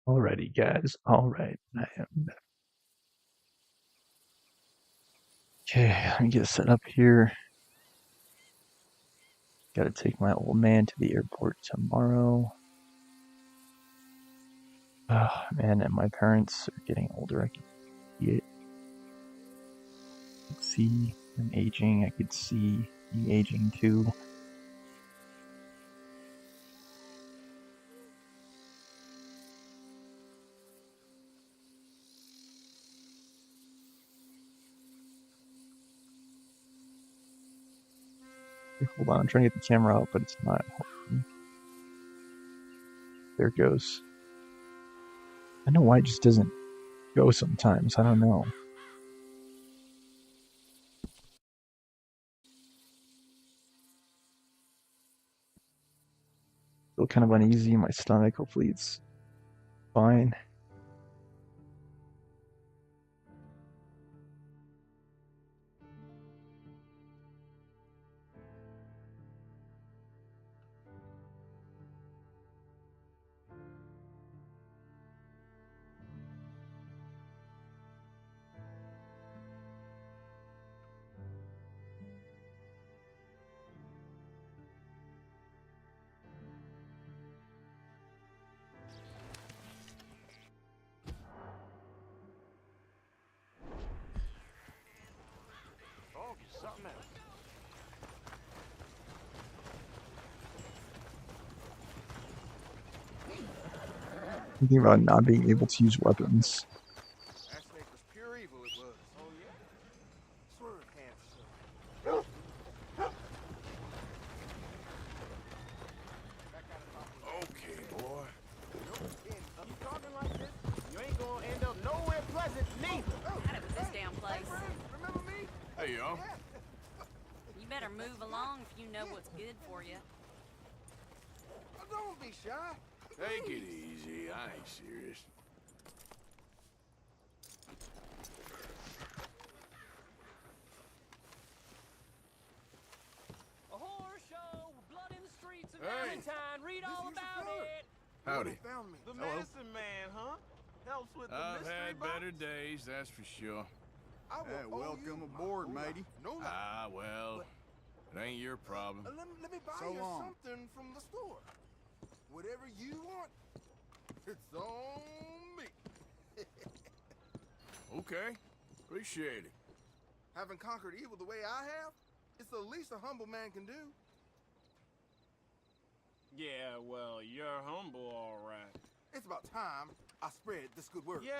Alrighty, guys. Alright, I am back. Okay, let me get set up here. Gotta take my old man to the airport tomorrow. Oh, man, and my parents are getting older. I can see it. I can see them aging. I could see me aging too. Hold on, I'm trying to get the camera out, but it's not. There it goes. I know why it just doesn't go sometimes. I don't know. Feel kind of uneasy in my stomach. Hopefully it's fine. Thinking about not being able to use weapons. That snake was pure evil, it was. Oh, yeah? Swerve, cancer. Okay, boy. You talking like this, you ain't gonna end up nowhere pleasant, neither. Had it with this damn place. Remember me? Hey, yo. You better move along if you know what's good for you. Oh, don't be shy. Take it easy. I ain't serious. A horror show with blood in the streets of Hey. Valentine. Read all about it. Howdy. Found me. The Hello. medicine man, huh? Helps with the I've mystery had box. better days, that's for sure. I will owe welcome you aboard, my matey. No lie. Ah, well, it ain't your problem. Let me buy So you long. something from the store. Whatever you want, it's on me. Okay. Appreciate it. Having conquered evil the way I have, it's the least a humble man can do. Yeah, well, you're humble, all right. It's about time I spread this good word. Yeah.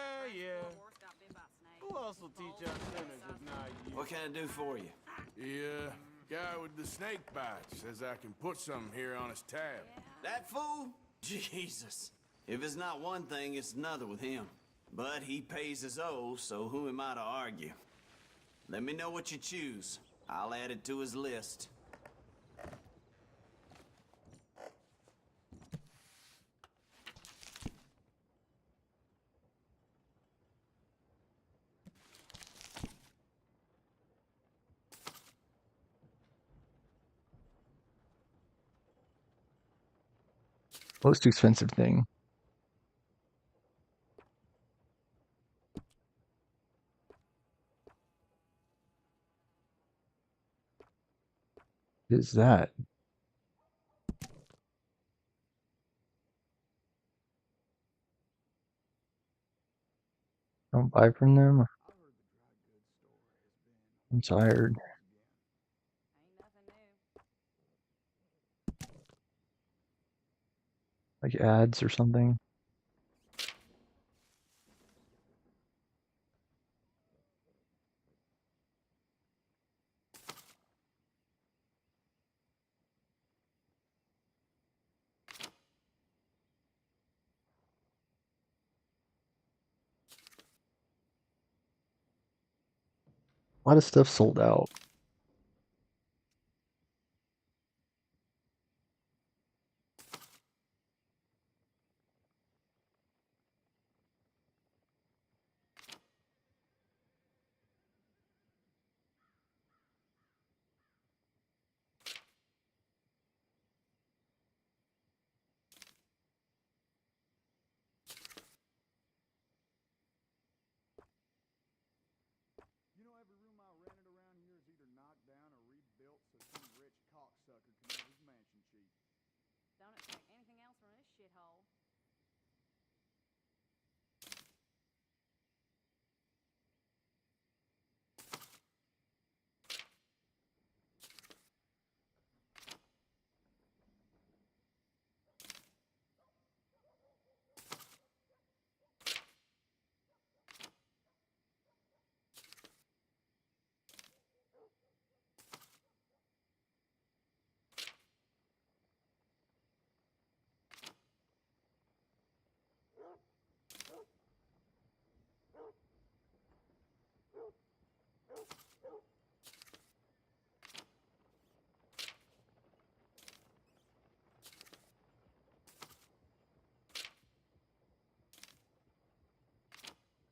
Horse got bit by a snake. Who else will teach us sinners if not you? What can I do for you? The guy with the snake bite says I can put something here on his tab. That fool? Jesus. If it's not one thing, it's another with him. But he pays his owe, so who am I to argue? Let me know what you choose. I'll add it to his list. Most expensive thing is that. Don't buy from them. I'm tired. Ain't nothing new. Like ads or something. A lot of stuff sold out.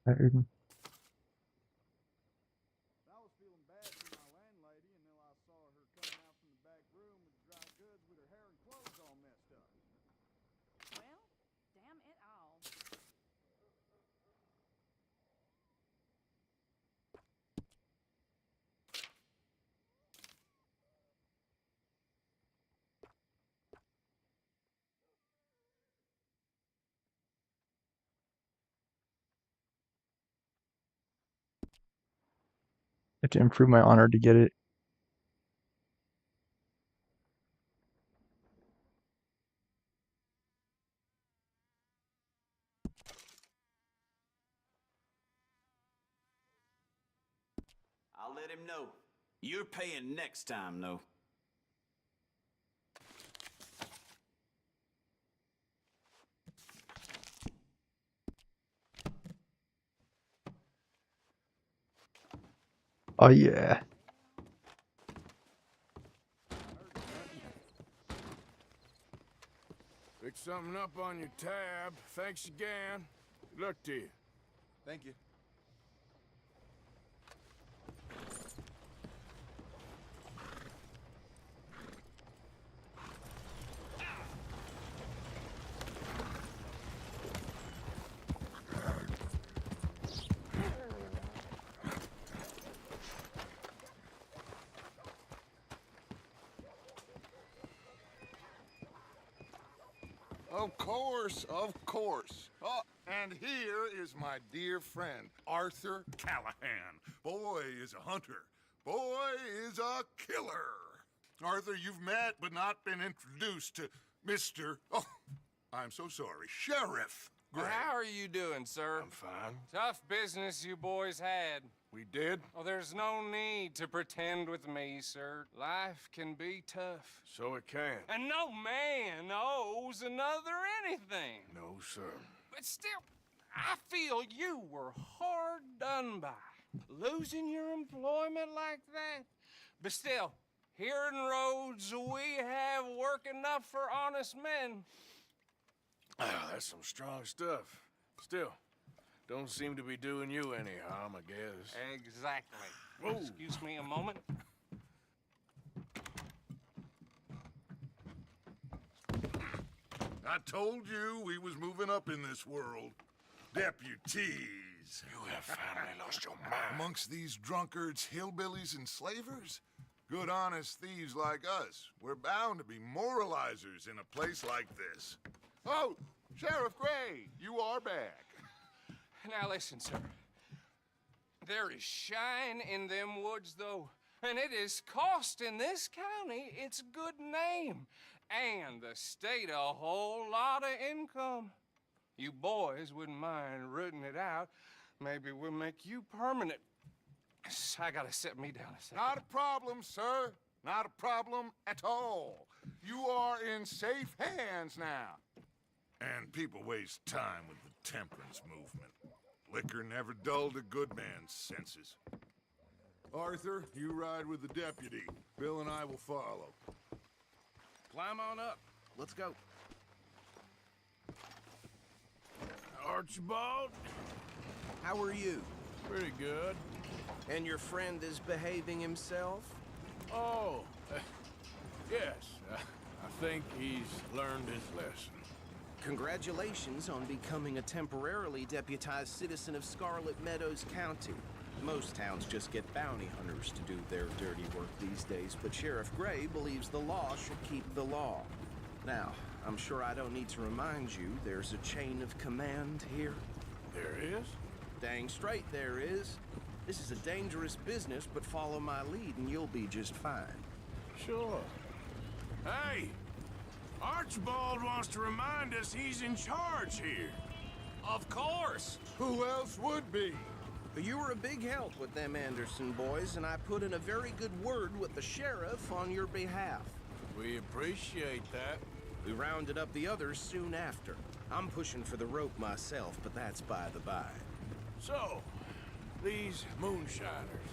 Iron. I was feeling bad for my landlady until I saw her coming out from the back room with dry goods with her hair and clothes all messed up. Well, damn it all. I have to improve my honor to get it. I'll let him know. You're paying next time, though. Oh yeah. Pick something up on your tab. Thanks again. Good luck to you. Thank you. Of course, of course. Oh, and here is my dear friend, Arthur Callahan. Boy is a hunter. Boy is a killer. Arthur, you've met but not been introduced to Mr. Oh, I'm so sorry, Sheriff Gray. How are you doing, sir? I'm fine. Tough business you boys had. We did? Oh, there's no need to pretend with me, sir. Life can be tough. So it can. And no man owes another anything. No, sir. But still, I feel you were hard done by. Losing your employment like that. But still, here in Rhodes, we have work enough for honest men. Ah, that's some strong stuff. Still, don't seem to be doing you any harm, I guess. Exactly. Whoa. Excuse me a moment. I told you we was moving up in this world. Deputies. You have finally lost your mind. Amongst these drunkards, hillbillies, and slavers? Good honest thieves like us. We're bound to be moralizers in a place like this. Oh, Sheriff Gray, you are back. Now listen, sir. There is shine in them woods, though, and it is costing this county its good name and the state a whole lot of income. You boys wouldn't mind rooting it out. Maybe we'll make you permanent. I gotta sit me down a second. Not a problem, sir. Not a problem at all. You are in safe hands now. And people waste time with the temperance movement. Liquor never dulled a good man's senses. Arthur, you ride with the deputy. Bill and I will follow. Climb on up. Let's go. Archibald? How are you? Pretty good. And your friend is behaving himself? Oh, yes. I think he's learned his lesson. Congratulations on becoming a temporarily deputized citizen of Scarlet Meadows County. Most towns just get bounty hunters to do their dirty work these days, but Sheriff Gray believes the law should keep the law. Now, I'm sure I don't need to remind you there's a chain of command here. There is? Dang straight there is. This is a dangerous business, but follow my lead and you'll be just fine. Sure. Hey! Archibald wants to remind us he's in charge here. Of course. Who else would be? You were a big help with them Anderson boys, and I put in a very good word with the sheriff on your behalf. We appreciate that. We rounded up the others soon after. I'm pushing for the rope myself, but that's by the by. So, these moonshiners.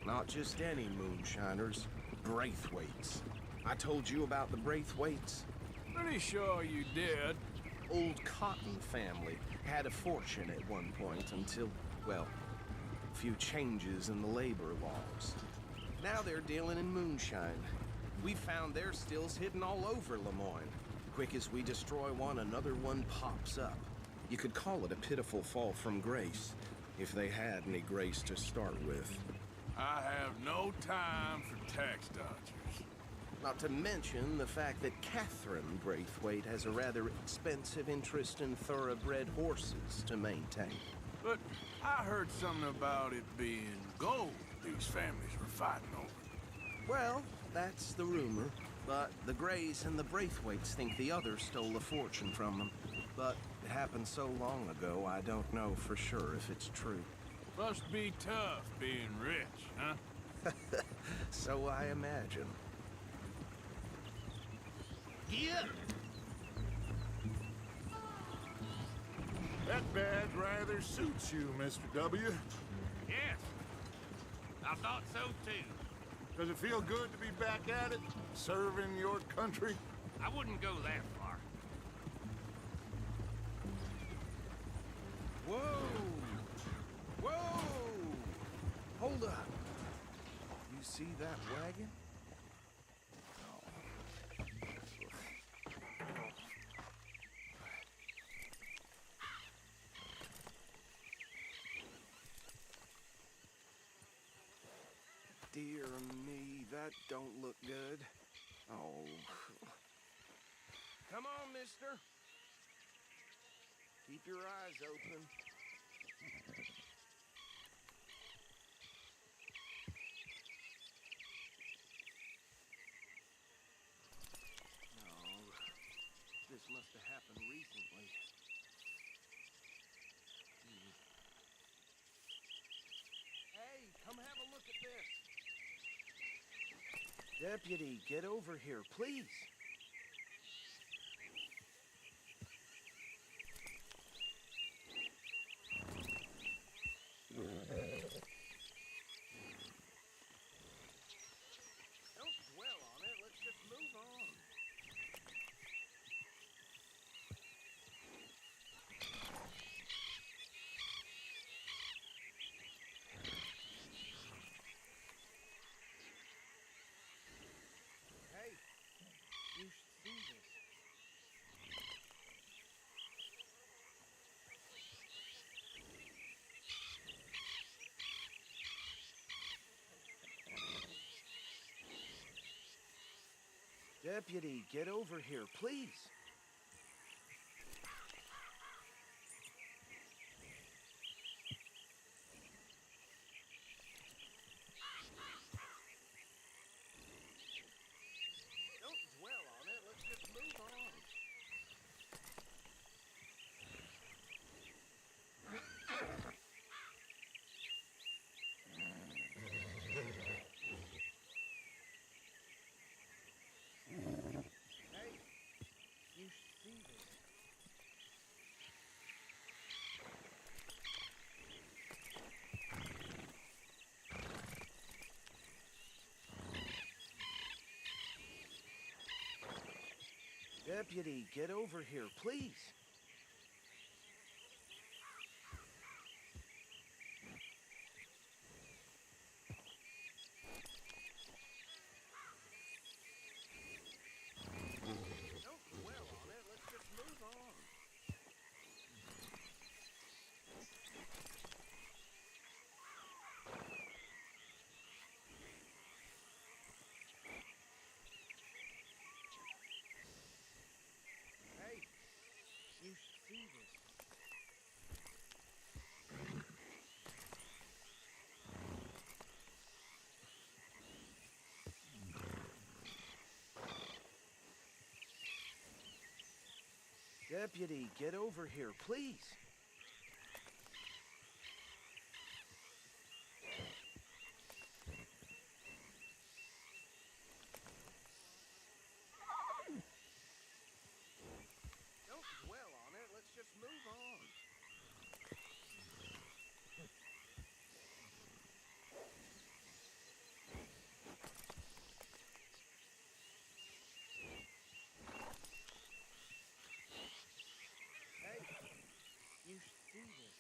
Not just any moonshiners, Braithwaites. I told you about the Braithwaites. Pretty sure you did. old Cotton family had a fortune at one point until, well, a few changes in the labor laws. Now they're dealing in moonshine. We found their stills hidden all over Lemoyne. Quick as we destroy one, another one pops up. You could call it a pitiful fall from grace, if they had any grace to start with. I have no time for tax dodgers. Not to mention the fact that Catherine Braithwaite has a rather expensive interest in thoroughbred horses to maintain. But I heard something about it being gold these families were fighting over. Well, that's the rumor. But the Greys and the Braithwaites think the others stole a fortune from them. But it happened so long ago, I don't know for sure if it's true. Must be tough being rich, huh? So I imagine. Yeah. That badge rather suits you, Mr. W. Yes, I thought so too. Does it feel good to be back at it, serving your country? I wouldn't go that far. Whoa! Whoa! Hold up. You see that wagon? Dear me, that don't look good. Oh. Come on, mister. Keep your eyes open. No, this must have happened recently. Hey, come have a look at this. Deputy, get over here, please. Don't dwell on it. Let's just move on. Hey, you should see this. Deputy, get over here, please. Don't dwell on it. Let's just move on. Hey, you should see this. Deputy, get over here, please. Don't dwell on it. Let's just move on. Hey, you should see this. Deputy, get over here, please. Don't dwell on it. Let's just move on. see this.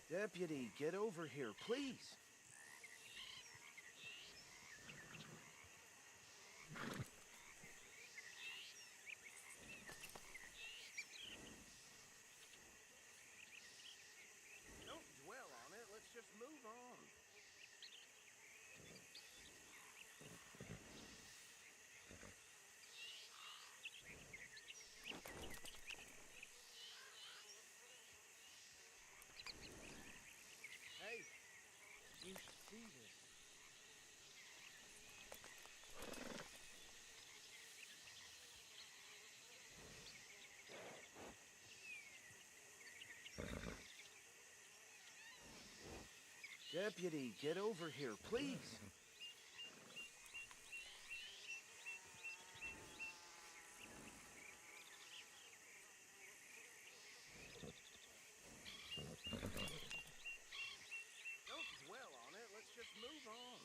Deputy, get over here, please. Don't dwell on it. Let's just move on. Hey, you should see this. Deputy, get over here, please. Don't dwell on it. Let's just move on.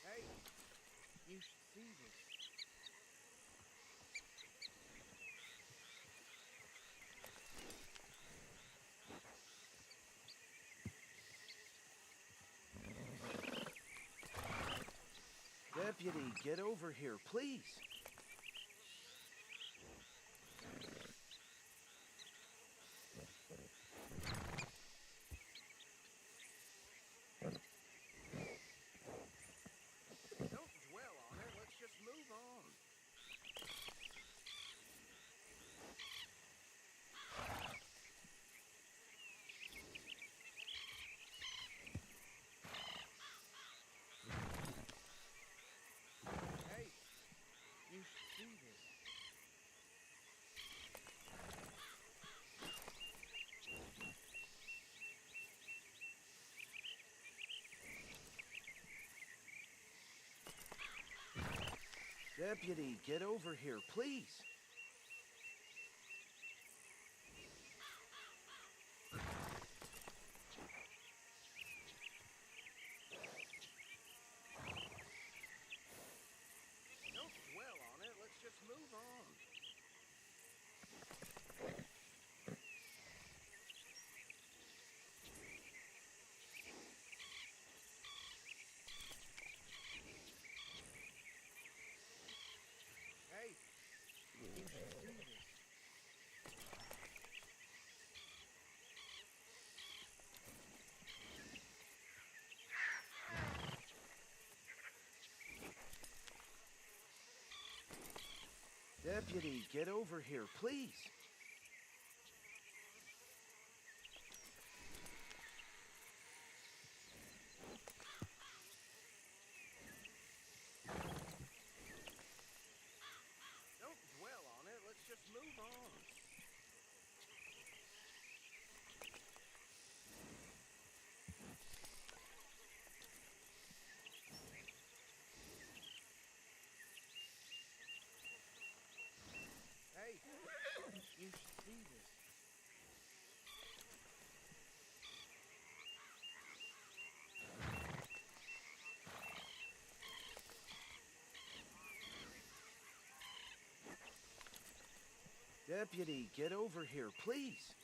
Hey, you should see this. Deputy, get over here, please. Don't dwell on it. Let's just move on. Hey, you should see this. Deputy, get over here, please. Don't dwell on it. Let's just move on. Hey, you should see this. Deputy, get over here, please. Don't dwell on it. Let's just move on. Hey, you should see this. Deputy, get over here, please.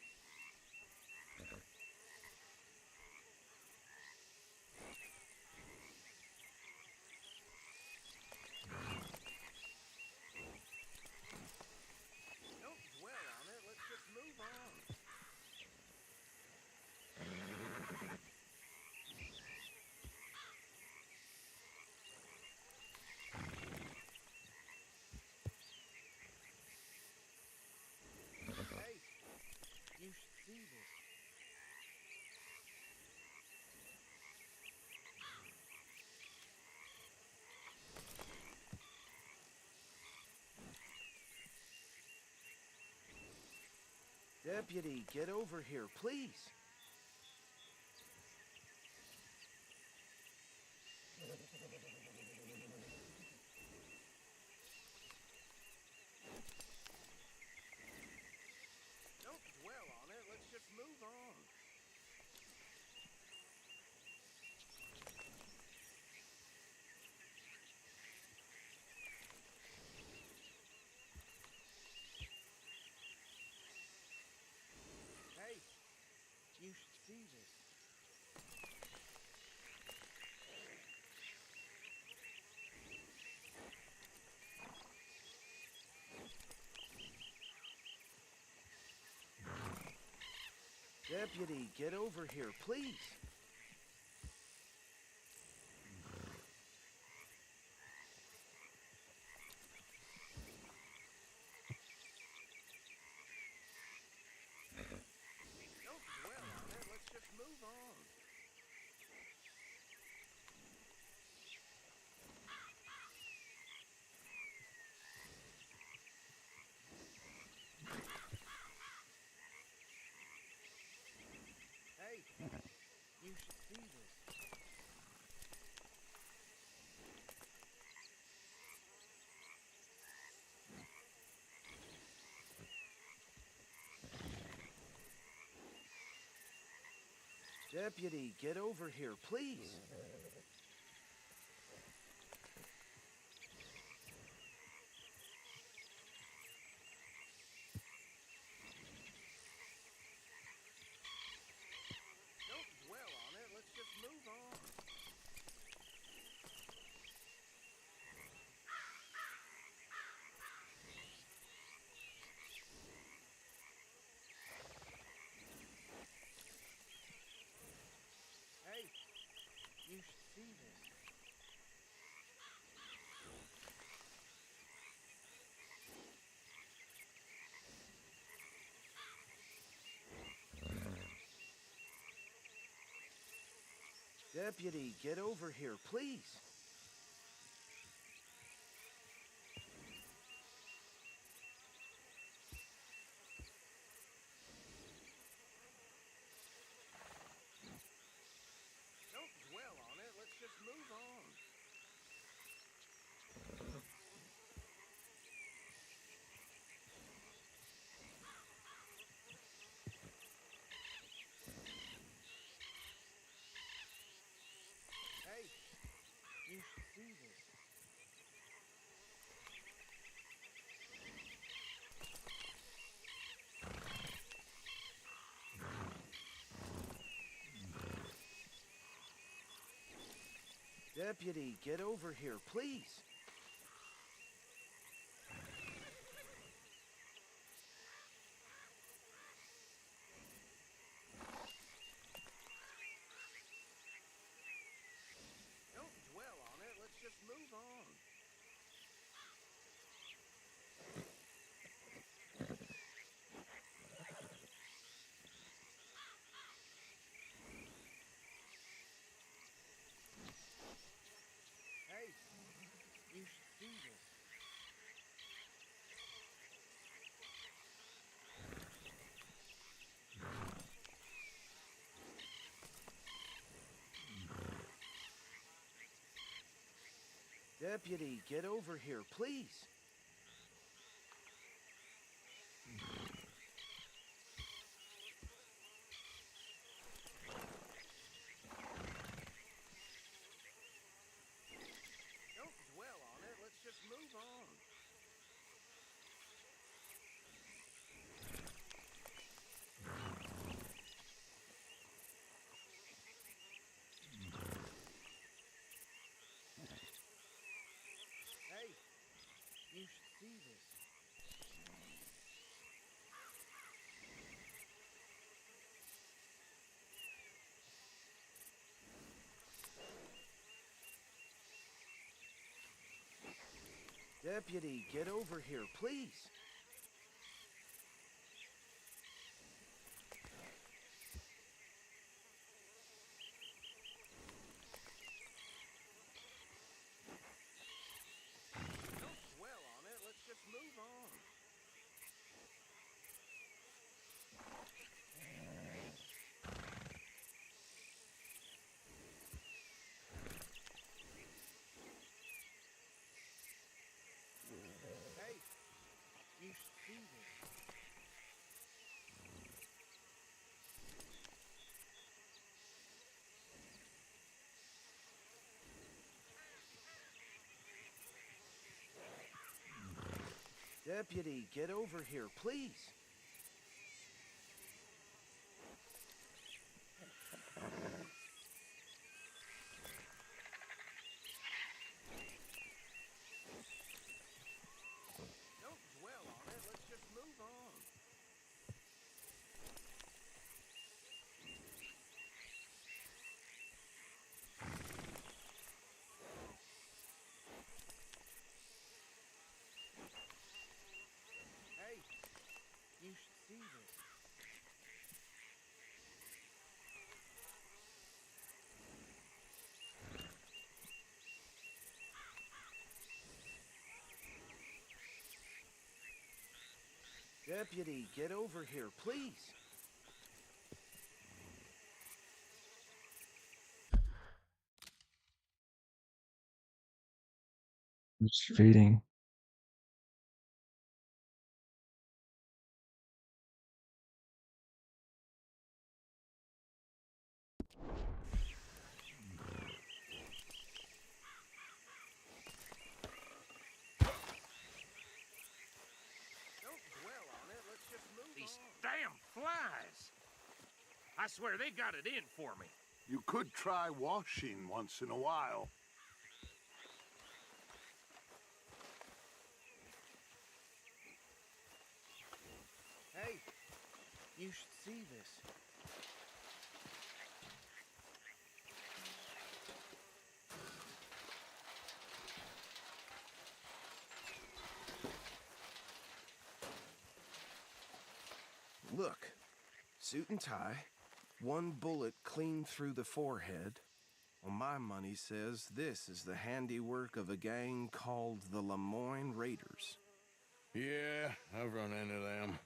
Don't dwell on it. Let's just move on. Hey, you should see this. Deputy, get over here, please. see this. Deputy, get over here, please. Don't dwell on it. Let's just move on. Hey, you should see this. Deputy, get over here, please. Don't dwell on it. Let's just move on. Hey, you should see this. Deputy, get over here, please. Don't dwell on it. Let's just move on. Hey, you should see this. Deputy, get over here, please. Don't dwell on it. Let's just move on. Hey, you should see this. Deputy, get over here, please. Don't dwell on it. Let's just move on. Hey, you should see this. Deputy, get over here, please. Don't dwell on it. Let's just move on. Hey, you should see this. Deputy, get over here, please. see this. Deputy, get over here, please. It's fading. Don't dwell on it. Let's just move These on. damn flies! I swear they got it in for me. You could try washing once in a while. Hey, you should see this. Look, suit and tie, one bullet clean through the forehead. Well, my money says this is the handiwork of a gang called the Lemoyne Raiders. Yeah, I've run into them.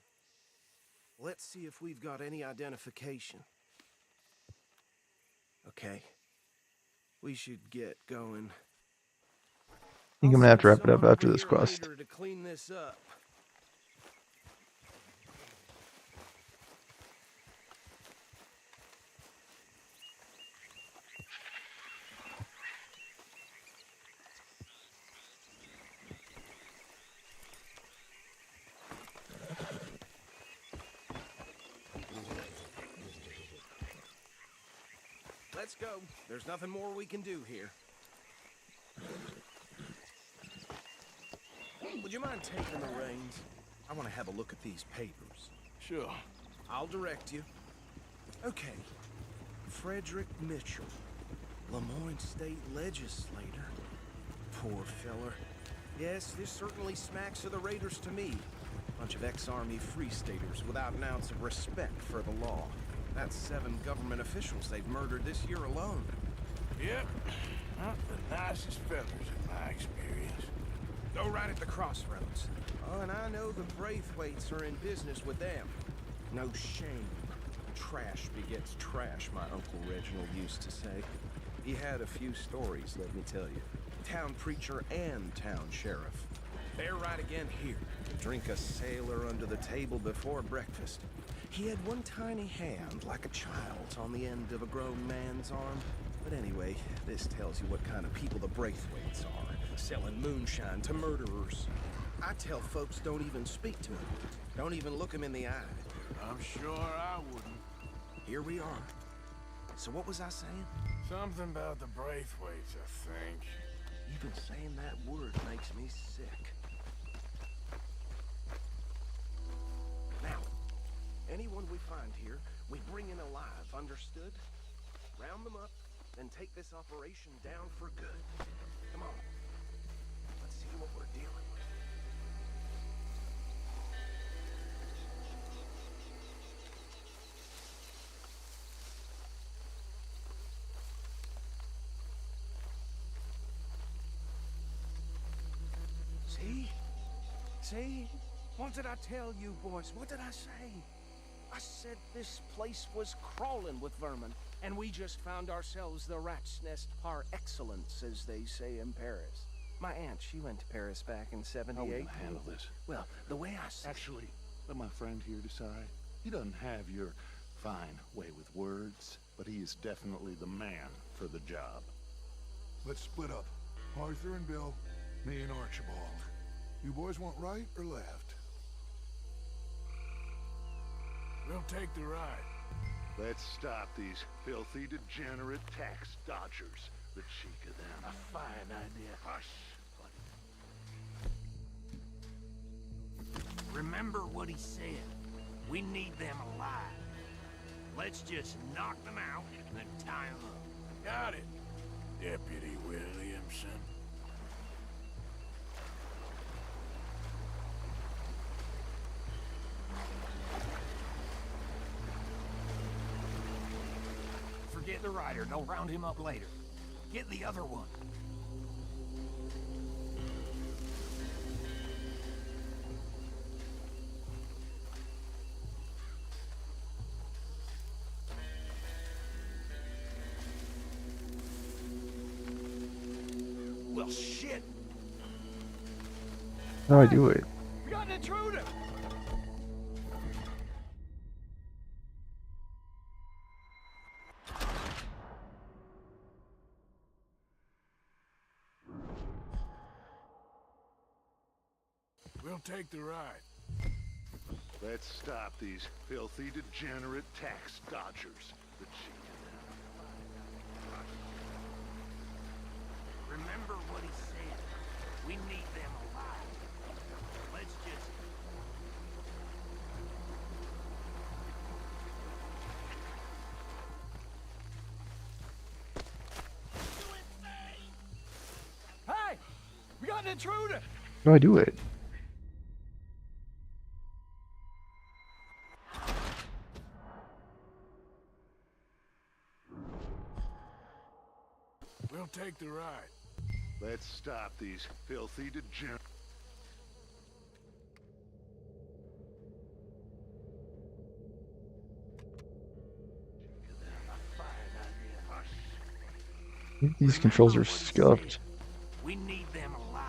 Let's see if we've got any identification. Okay. We should get going. I think I'm gonna have to wrap it up after this quest. To clean this up. Let's go. There's nothing more we can do here. Would you mind taking the reins? I want to have a look at these papers. Sure. I'll direct you. Okay. Frederick Mitchell, Lemoyne State Legislator. Poor feller. Yes, this certainly smacks of the Raiders to me. Bunch of ex-Army Free Staters without an ounce of respect for the law. That's 7 government officials they've murdered this year alone. Yep. Not the nicest fellas in my experience. Go right at the crossroads. Oh, and I know the Braithwaites are in business with them. No shame. Trash begets trash, my Uncle Reginald used to say. He had a few stories, let me tell you. Town preacher and town sheriff. They're right again here. Drink a sailor under the table before breakfast. He had one tiny hand, like a child's, on the end of a grown man's arm. But anyway, this tells you what kind of people the Braithwaites are, selling moonshine to murderers. I tell folks don't even speak to him. Don't even look him in the eye. I'm sure I wouldn't. Here we are. So what was I saying? Something about the Braithwaites, I think. Even saying that word makes me sick. Now, anyone we find here, we bring in alive, understood? Round them up, then take this operation down for good. Come on. Let's see what we're dealing with. See? See? What did I tell you, boys? What did I say? I said this place was crawling with vermin, and we just found ourselves the rat's nest par excellence, as they say in Paris. My aunt, she went to Paris back in '78. How are we gonna handle this? Well, the way I said... Actually, let my friend here decide. He doesn't have your fine way with words, but he is definitely the man for the job. Let's split up. Arthur and Bill, me and Archibald. You boys want right or left? We'll take the ride. Let's stop these filthy, degenerate tax dodgers. The cheek of them. A fine idea. Hush, buddy. Remember what he said. We need them alive. Let's just knock them out and then tie them up. Got it, Deputy Williamson. Forget the rider. Don't round him up later. Get the other one. Well, shit. How do I do it? We got an intruder. We'll take the ride. Let's stop these filthy, degenerate tax dodgers. The Remember what he said. We need them alive. Let's just... Hey! We got an intruder! How do I do it? We'll take the ride. Let's stop these filthy, degenerate... These controls are scuffed. We need them alive.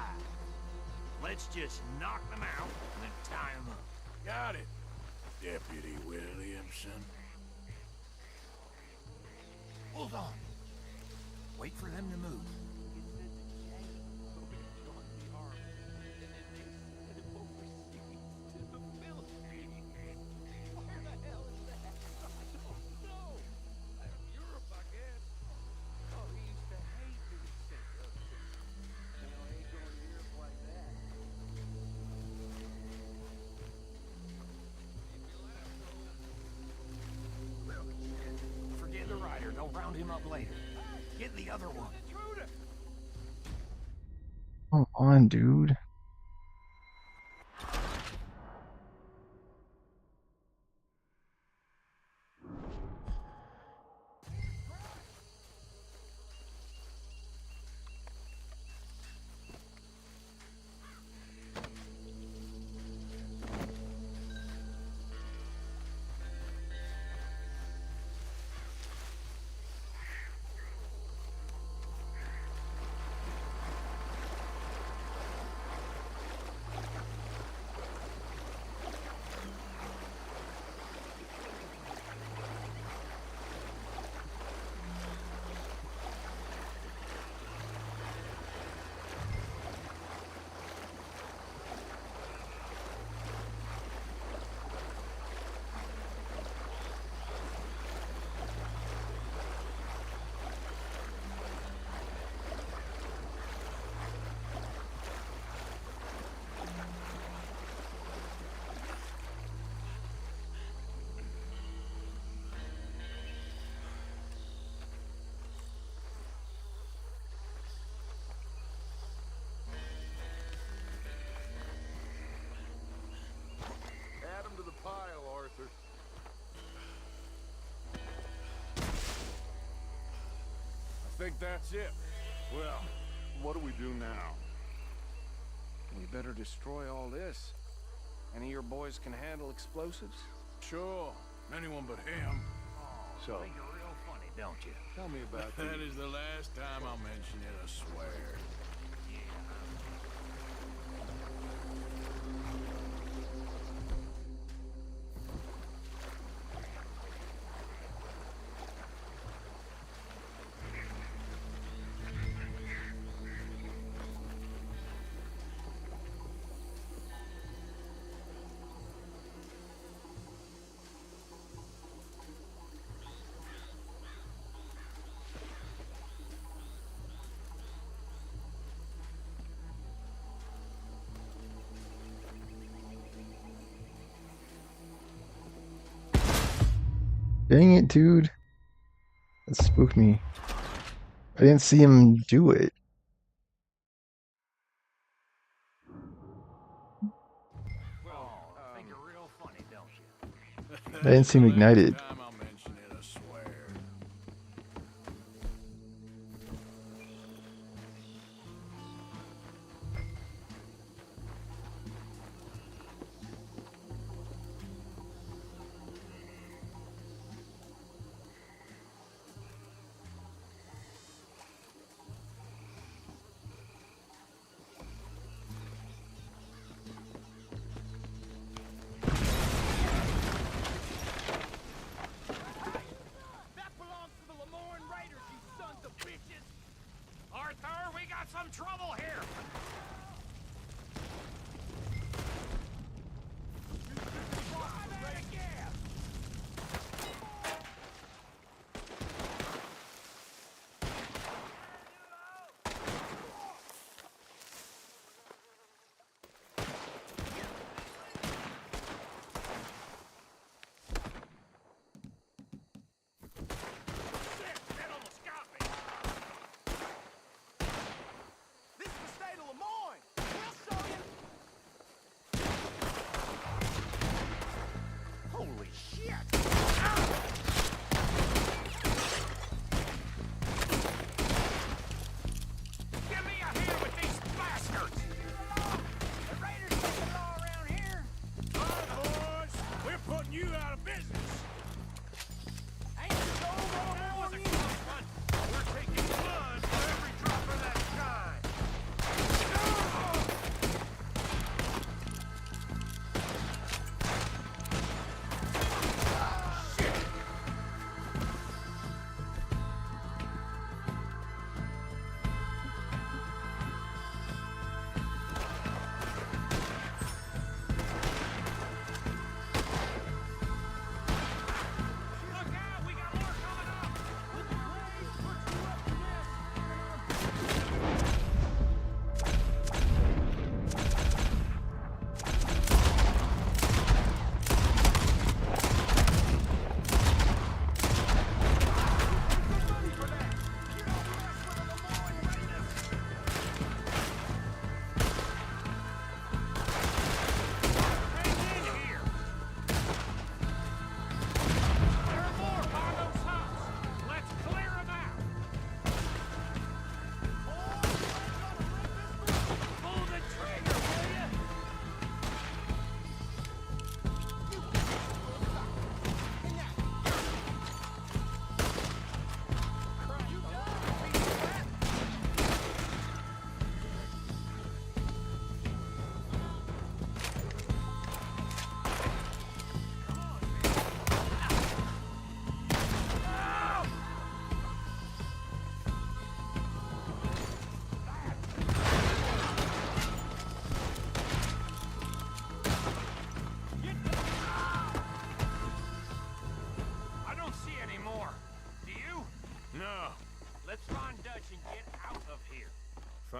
Let's just knock them out and then tie them up. Got it, Deputy Williamson. Hold on. Wait for them to move. Forget the rider. Don't round him up later. Get the other one. Come on, dude. Add them to the pile, Arthur. I think that's it. Well, what do we do now? We better destroy all this. Any of your boys can handle explosives? Sure, anyone but him. So, Think you're real funny, don't you? tell me about That is the last time I'll mention it, I swear. Dang it, dude. That spooked me. I didn't see him do it. Think you're real funny, don't you? I didn't see him ignite it. Time I'll mention it, I swear.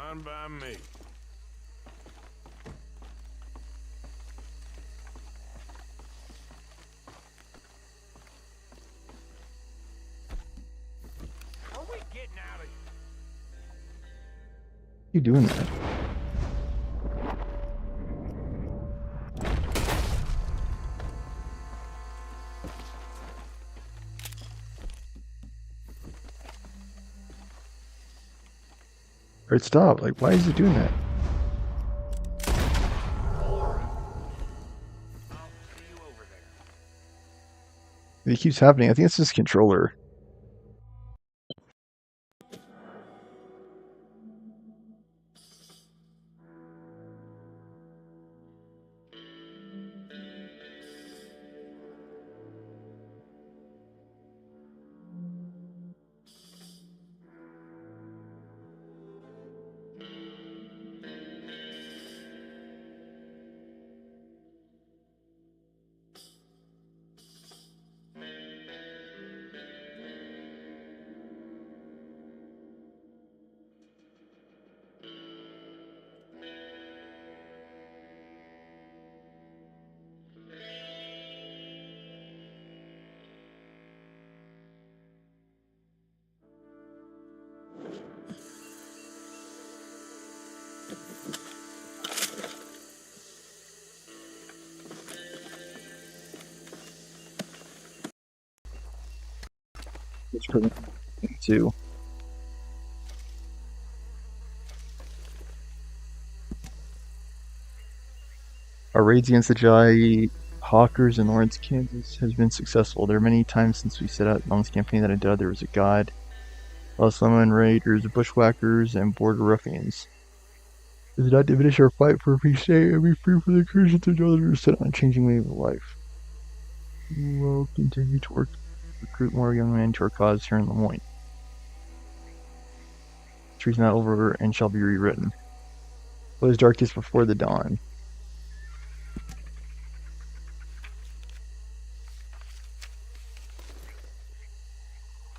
Fine by me. Are we getting out of You doing that? Alright, stop. Like, why is he doing that? I'll see you over there. It keeps happening. I think it's this controller. It's for the too. Our raids against the Jai Hawkers in Lawrence, Kansas has been successful. There are many times since we set out on this campaign that I doubt there was a god. Lemon raiders, bushwhackers, and border ruffians. It does not diminish our fight for a free state and be free from the incursions of others set on a changing way of life. We will continue to work to recruit more young men to our cause here in Lemoyne. History is not over and shall be rewritten. What is darkest before the dawn?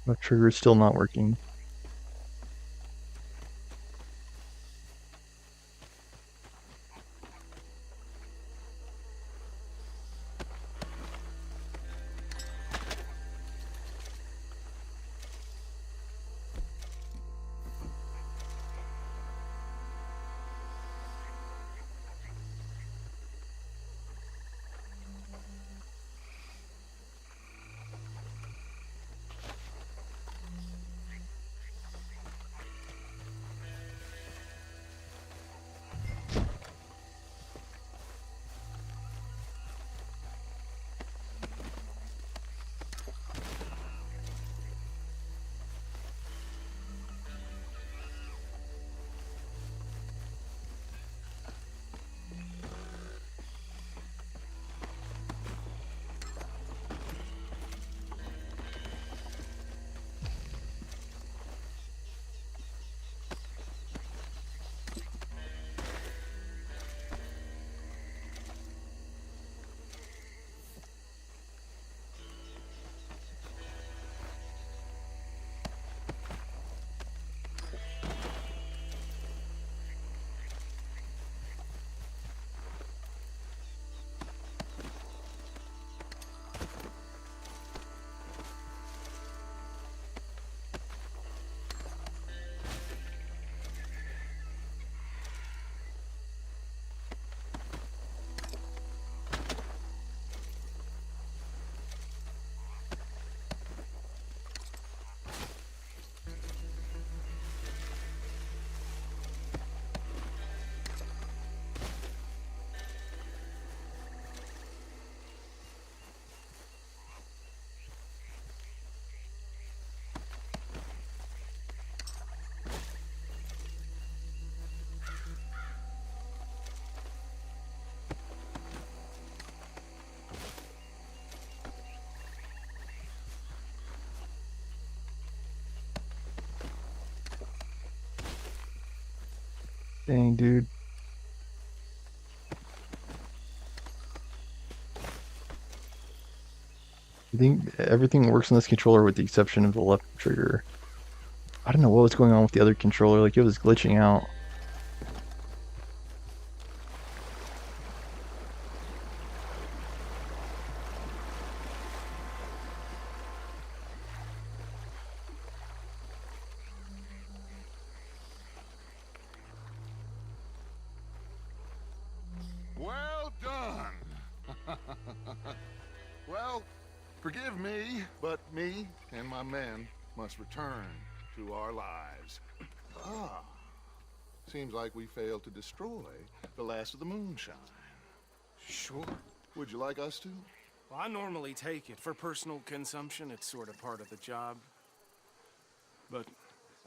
The trigger is still not working. Dang, dude. I think everything works on this controller with the exception of the left trigger. I don't know what was going on with the other controller, like it was glitching out. me, but me and my men must return to our lives. Ah, seems like we failed to destroy the last of the moonshine. Sure. Would you like us to? Well, I normally take it. For personal consumption, it's sort of part of the job. But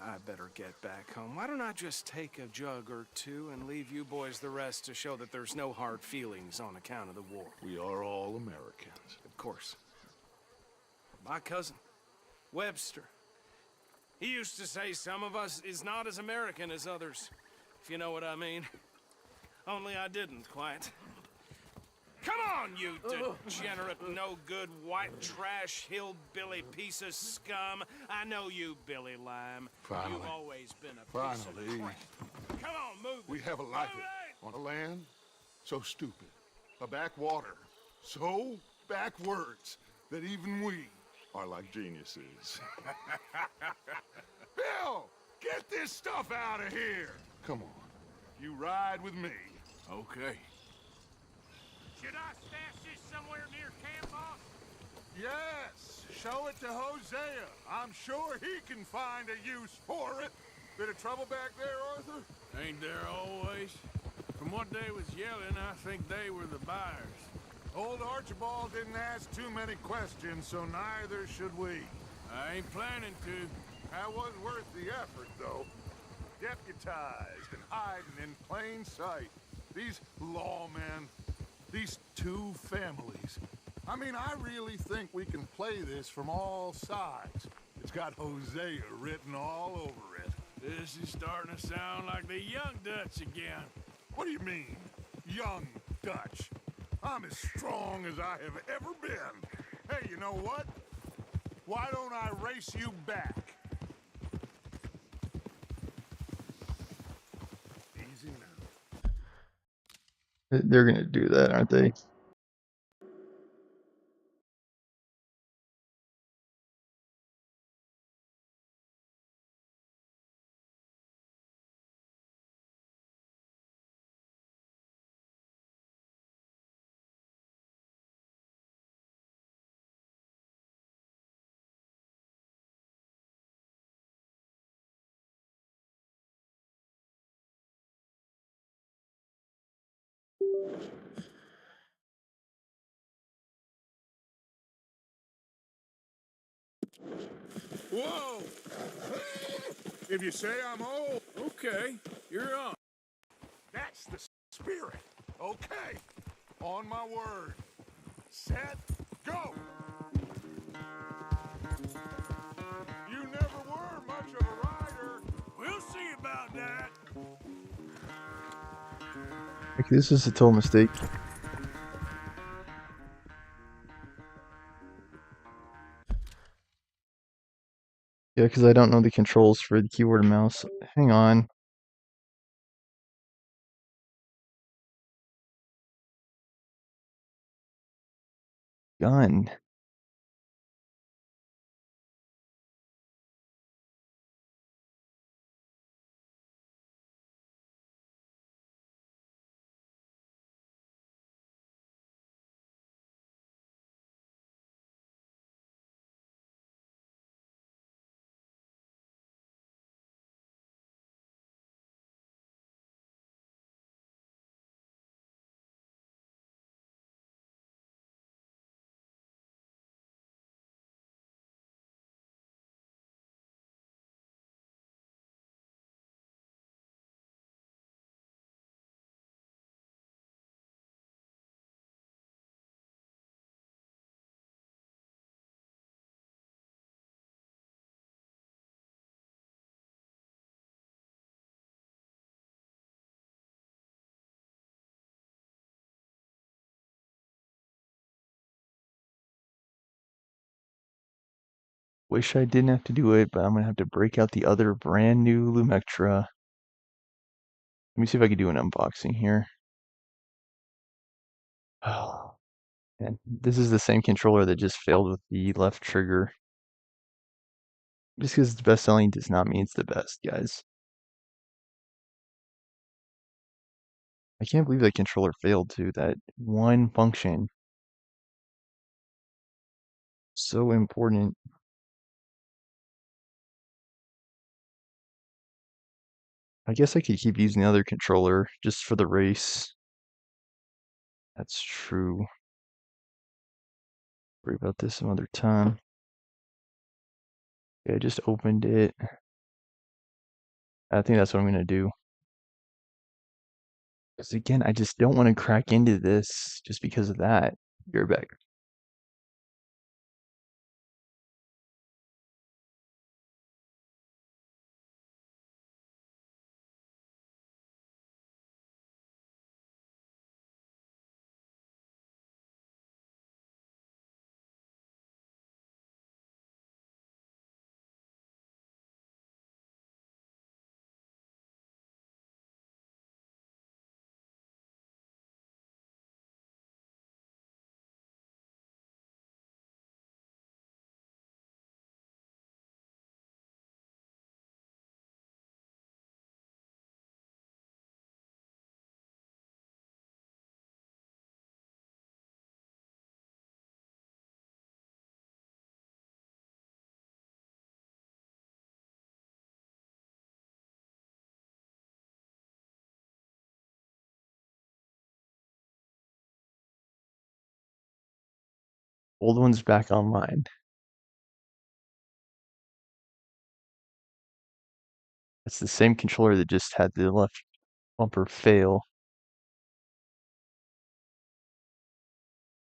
I better get back home. Why don't I just take a jug or two and leave you boys the rest to show that there's no hard feelings on account of the war? We are all Americans. Of course. My cousin, Webster. He used to say some of us is not as American as others, if you know what I mean. Only I didn't quite. Come on, you degenerate, no-good, white trash, hillbilly piece of scum. I know you, Billy Lime. Finally. You've always been a piece of crap. Come on, move We it. have a life Move on a land so stupid, a backwater so backwards that even we are like geniuses. Bill, get this stuff out of here. Come on, you ride with me. Okay. Should I stash this somewhere near camp, boss? Yes, show it to Hosea. I'm sure he can find a use for it. Bit of trouble back there, Arthur? Ain't there always? From what they was yelling, I think they were the buyers. Old Archibald didn't ask too many questions, so neither should we. I ain't planning to. That was worth the effort, though. Deputized and hiding in plain sight. These lawmen, these two families. I mean, I really think we can play this from all sides. It's got Hosea written all over it. This is starting to sound like the Young Dutch again. What do you mean, young Dutch? I'm as strong as I have ever been. Hey, you know what? Why don't I race you back? Easy now. They're gonna do that, aren't they? Whoa! If you say I'm old, Okay, you're on. that's the spirit. Okay, on my word. Set, go! You never were much of a rider. We'll see about that. Like, this is a total mistake. Yeah, because I don't know the controls for the keyboard and mouse. Hang on. Gun. Wish I didn't have to do it, but I'm gonna have to break out the other brand new Lumectra. Let me see if I can do an unboxing here. Oh, and this is the same controller that just failed with the left trigger. Just because it's best selling does not mean it's the best, guys. I can't believe that controller failed too. That one function. So important. I guess I could keep using the other controller just for the race. That's true. Worry about this some other time. Yeah, I just opened it. I think that's what I'm gonna do. Because again, I just don't want to crack into this just because of that. You're back. Old one's back online. It's the same controller that just had the left bumper fail.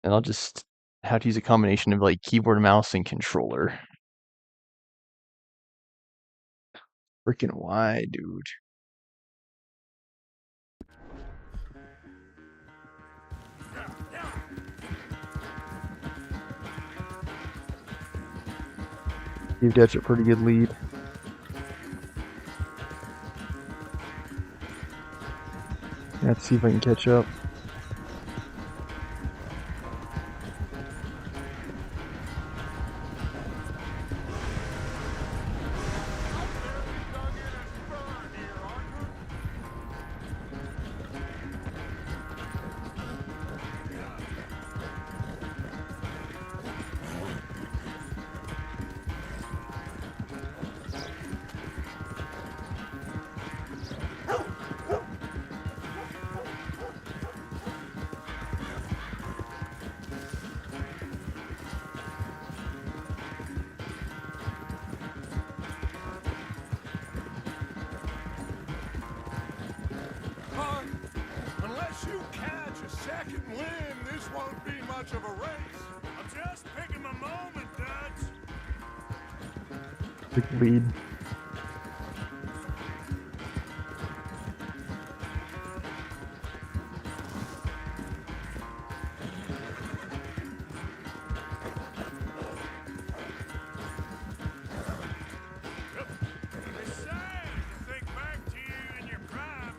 And I'll just have to use a combination of like keyboard, mouse, and controller. Freaking why, dude? Gave Dutch a pretty good lead. Let's see if I can catch up. Unless you catch a second wind, this won't be much of a race. I'm just picking my moment, Dutch. Big lead. It's sad to think back to you in your prime.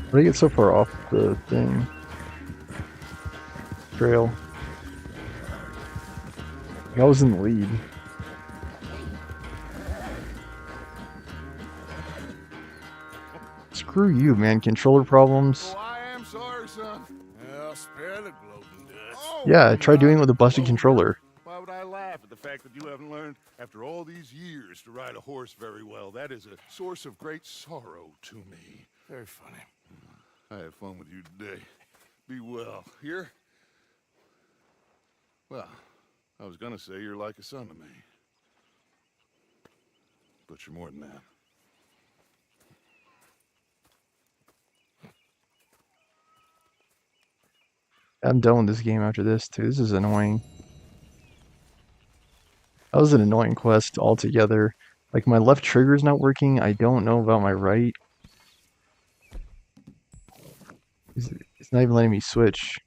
How did I get so far off the thing? Trail. I was in the lead. Screw you, man. Controller problems. Oh, I am sorry, son. Well, spare the gloating, Dutch. Oh, Yeah, try doing it with a busted controller. Why would I laugh at the fact that you haven't learned, after all these years, to ride a horse very well? That is a source of great sorrow to me. Very funny. I had fun with you today. Be well. Here? Well, I was gonna say you're like a son to me. But you're more than that. I'm done with this game after this, too. This is annoying. That was an annoying quest altogether. Like, my left trigger's not working. I don't know about my right. It's not even letting me switch.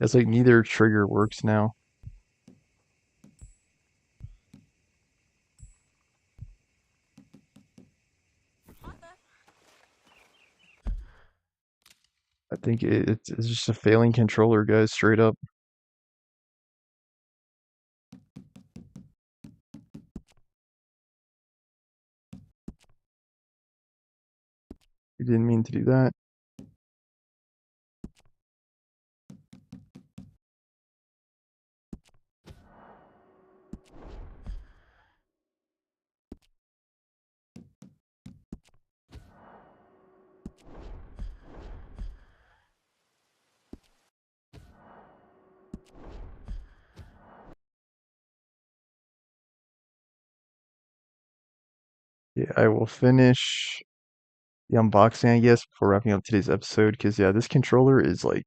It's like neither trigger works now. I think it's just a failing controller, guys, straight up. You didn't mean to do that. Yeah, I will finish the unboxing, I guess, before wrapping up today's episode, because yeah, this controller is like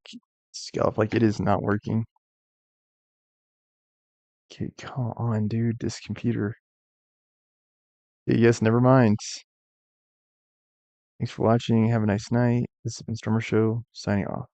scuffed, like it is not working. Okay, come on, dude, this computer. Yeah, yes, never mind. Thanks for watching. Have a nice night. This has been Stormer Show, signing off.